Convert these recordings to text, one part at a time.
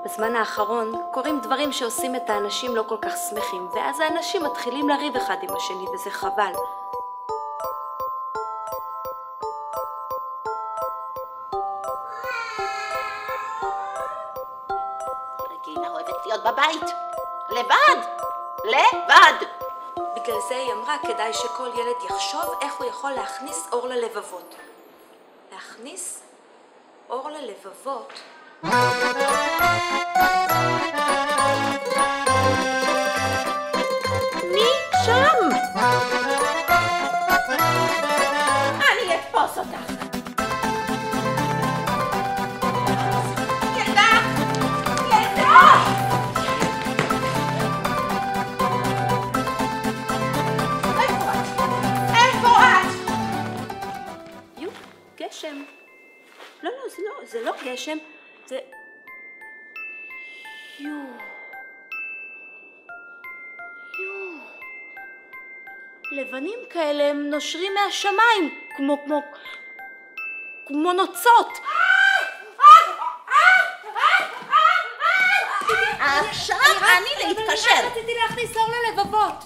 בזמן האחרון קורים דברים שעושים את האנשים לא כל כך שמחים, ואז האנשים מתחילים לריב אחד עם השני, וזה חבל. רגינה אוהבת להיות בבית, לבד, לבד. בגלל זה היא אמרה, כדאי שכל ילד יחשוב איך הוא יכול להכניס אור ללבבות. להכניס אור ללבבות? מי שם? אני אתפוס אותך. ילדה! ילדה! איפה את? איפה את? יו, גשם. לא, זה לא גשם, זה... יו. לבנים כאלה הם נושרים מהשמיים, כמו נוצות. עכשיו אני להתקשר. רציתי להכניס אור ללבבות.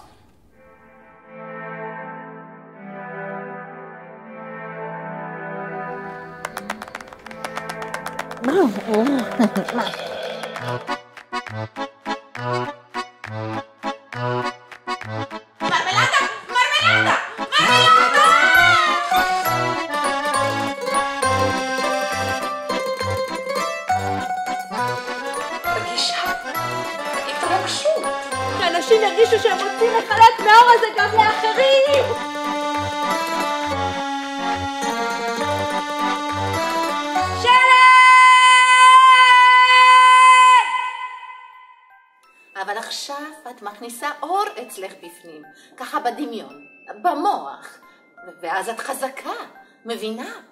שאנשים ירגישו שהם רוצים לחלק מהאור הזה גם לאחרים. אבל עכשיו את מכניסה אור אצלך בפנים, ככה בדמיון, במוח, ואז את חזקה, מבינה?